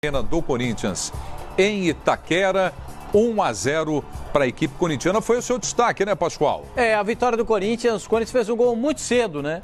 Arena do Corinthians em Itaquera, 1-0 para a equipe corintiana. Foi o seu destaque, né, Pascoal? A vitória do Corinthians. O Corinthians fez um gol muito cedo, né?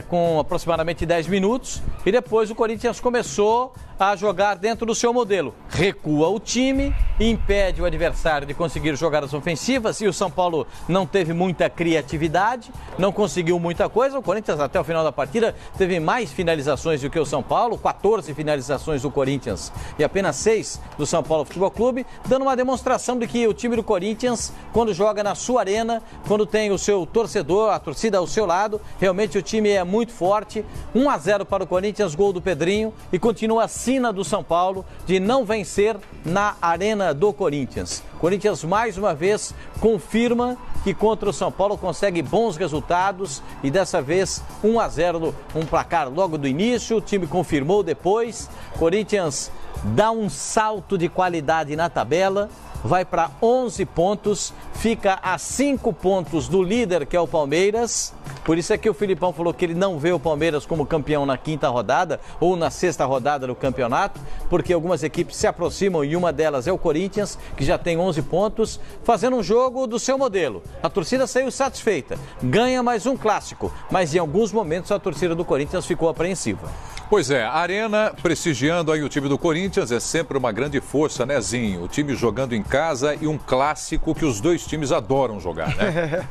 Com aproximadamente 10 minutos. E depois o Corinthians começou a jogar dentro do seu modelo. Recua o time, impede o adversário de conseguir jogadas ofensivas. E o São Paulo não teve muita criatividade, não conseguiu muita coisa. O Corinthians, até o final da partida, teve mais finalizações do que o São Paulo. 14 finalizações do Corinthians e apenas 6 do São Paulo Futebol Clube, dando uma demonstração de que o time do Corinthians, quando joga na sua arena, quando tem o seu torcedor, a torcida ao seu lado, realmente o time é muito forte. 1-0 para o Corinthians, gol do Pedrinho, e continua a sina do São Paulo de não vencer na arena do Corinthians. Corinthians mais uma vez confirma que contra o São Paulo consegue bons resultados e dessa vez 1-0, um placar logo do início, o time confirmou depois. Corinthians dá um salto de qualidade na tabela, vai para 11 pontos, fica a 5 pontos do líder, que é o Palmeiras. Por isso é que o Filipão falou que ele não vê o Palmeiras como campeão na 5ª rodada ou na 6ª rodada do campeonato, porque algumas equipes se aproximam e uma delas é o Corinthians, que já tem 11 pontos, fazendo um jogo do seu modelo. A torcida saiu satisfeita, ganha mais um clássico, mas em alguns momentos a torcida do Corinthians ficou apreensiva. Pois é, a Arena prestigiando aí o time do Corinthians é sempre uma grande força, né, Zinho? O time jogando em casa e um clássico que os dois times adoram jogar, né?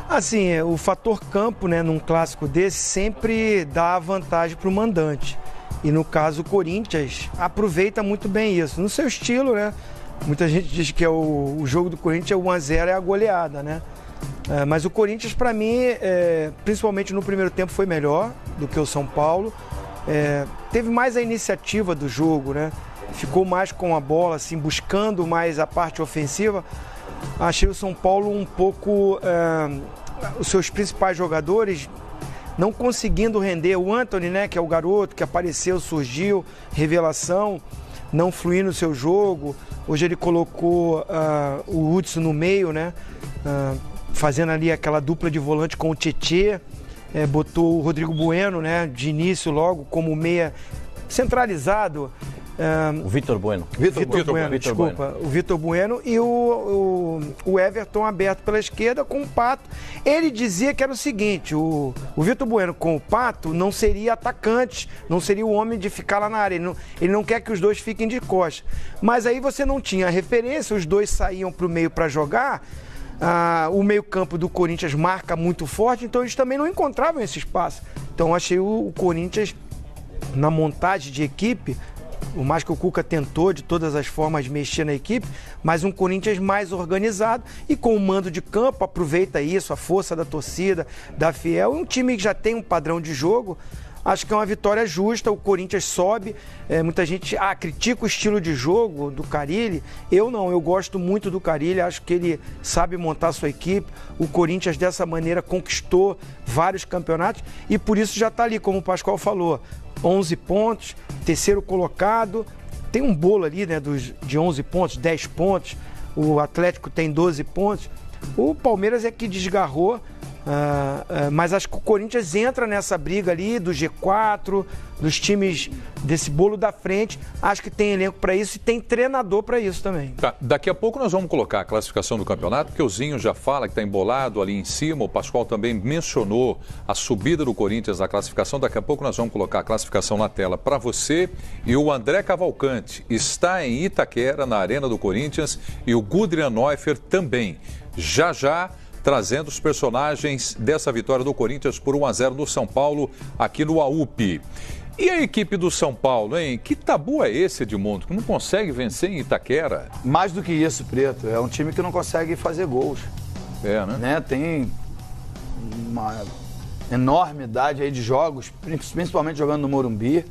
Assim, o fator campo, né, num clássico desse sempre dá vantagem para o mandante. E no caso o Corinthians aproveita muito bem isso, no seu estilo, né? Muita gente diz que o jogo do Corinthians é 1-0, é a goleada, né? Mas o Corinthians, para mim, principalmente no primeiro tempo, foi melhor do que o São Paulo. Teve mais a iniciativa do jogo, né? Ficou mais com a bola, assim, buscando mais a parte ofensiva. Achei o São Paulo um pouco, os seus principais jogadores não conseguindo render. O Antony, né, que é o garoto que apareceu, surgiu, revelação, não fluindo no seu jogo. Hoje ele colocou o Hudson no meio, né, fazendo ali aquela dupla de volante com o Tietê. Botou o Rodrigo Bueno, né, de início logo como meia centralizado. O Vitor Bueno. O Vitor Bueno e o Everton aberto pela esquerda com o Pato. Ele dizia que era o seguinte, o Vitor Bueno com o Pato não seria atacante, não seria o homem de ficar lá na área, ele não quer que os dois fiquem de costas. Mas aí você não tinha referência, os dois saíam para o meio para jogar. O meio-campo do Corinthians marca muito forte, então eles também não encontravam esse espaço. Então eu achei o Corinthians, na montagem de equipe, por mais que o Cuca tentou de todas as formas mexer na equipe, mas um Corinthians mais organizado e com o mando de campo, aproveita isso, a força da torcida, da Fiel, um time que já tem um padrão de jogo. Acho que é uma vitória justa, o Corinthians sobe, muita gente critica o estilo de jogo do Carille, eu não, eu gosto muito do Carille, acho que ele sabe montar a sua equipe, o Corinthians dessa maneira conquistou vários campeonatos e por isso já está ali, como o Pascoal falou, 11 pontos, terceiro colocado, tem um bolo ali, né, de 11 pontos, 10 pontos, o Atlético tem 12 pontos, o Palmeiras é que desgarrou. Mas acho que o Corinthians entra nessa briga ali do G4, dos times desse bolo da frente. Acho que tem elenco para isso e tem treinador para isso também. Tá, daqui a pouco nós vamos colocar a classificação do campeonato, porque o Zinho já fala que está embolado ali em cima. O Pascoal também mencionou a subida do Corinthians na classificação. Daqui a pouco nós vamos colocar a classificação na tela para você. E o André Cavalcante está em Itaquera, na Arena do Corinthians, e o Gudrian Neuffer também. Já trazendo os personagens dessa vitória do Corinthians por 1-0 no São Paulo, aqui no AUP. E a equipe do São Paulo, hein? Que tabu é esse, Edmundo, que não consegue vencer em Itaquera? Mais do que isso, Preto, é um time que não consegue fazer gols. Né? Tem uma enormidade aí de jogos, principalmente jogando no Morumbi,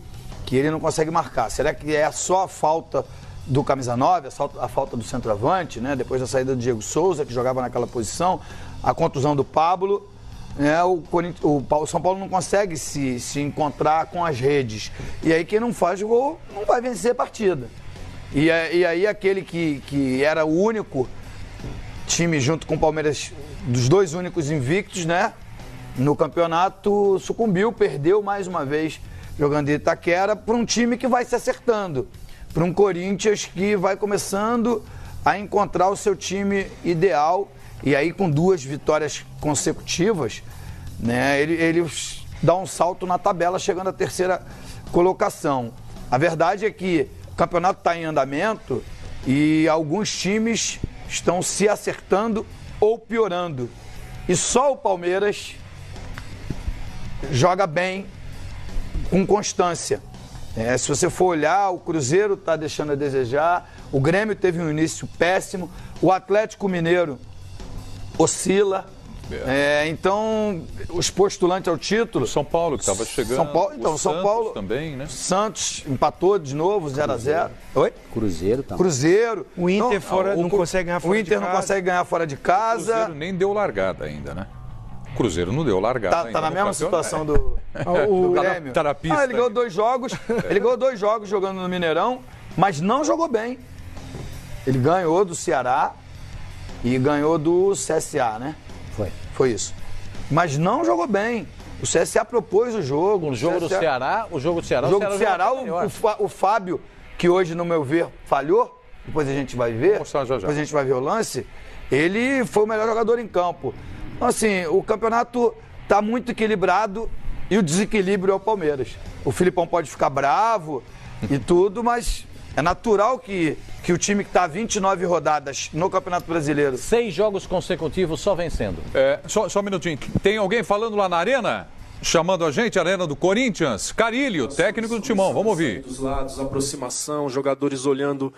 que ele não consegue marcar. Será que é só a falta do camisa 9, a falta do centroavante, né? Depois da saída do Diego Souza, que jogava naquela posição, a contusão do Pablo, né? O São Paulo não consegue se encontrar com as redes. E aí quem não faz gol não vai vencer a partida. E aí aquele que era o único time junto com o Palmeiras, dos dois únicos invictos, né? No campeonato, sucumbiu, perdeu mais uma vez jogando em Itaquera para um time que vai se acertando. para um Corinthians que vai começando a encontrar o seu time ideal, e aí com 2 vitórias consecutivas, né, ele dá um salto na tabela, chegando à 3ª colocação. A verdade é que o campeonato está em andamento e alguns times estão se acertando ou piorando. E só o Palmeiras joga bem, com constância. Se você for olhar, o Cruzeiro está deixando a desejar, o Grêmio teve um início péssimo, o Atlético Mineiro oscila. Então, os postulantes ao título... São Paulo, que estava chegando. São Paulo também, né? Santos empatou de novo, 0-0. Oi? Cruzeiro também. Cruzeiro. O Inter não consegue ganhar fora de casa. O Inter não consegue ganhar fora de casa. O Cruzeiro nem deu largada ainda, né? O Cruzeiro não deu largada ainda. Tá na mesma situação do Grêmio. Ele ganhou 2 jogos. Ele ganhou 2 jogos jogando no Mineirão, mas não jogou bem. Ele ganhou do Ceará e ganhou do CSA, né? Foi isso. Mas não jogou bem. O CSA propôs o jogo. O jogo do Ceará, o jogo do Ceará, o Fábio, que hoje, no meu ver, falhou, depois a gente vai ver, depois a gente vai ver o lance, ele foi o melhor jogador em campo. Então, assim, o campeonato está muito equilibrado e o desequilíbrio é o Palmeiras. O Filipão pode ficar bravo e tudo, mas é natural que o time que está 29 rodadas no Campeonato Brasileiro... 6 jogos consecutivos só vencendo. Só um minutinho. Tem alguém falando lá na arena? Chamando a gente, a arena do Corinthians. Carilho, técnico do Timão. Vamos ouvir. Dos lados, aproximação, jogadores olhando...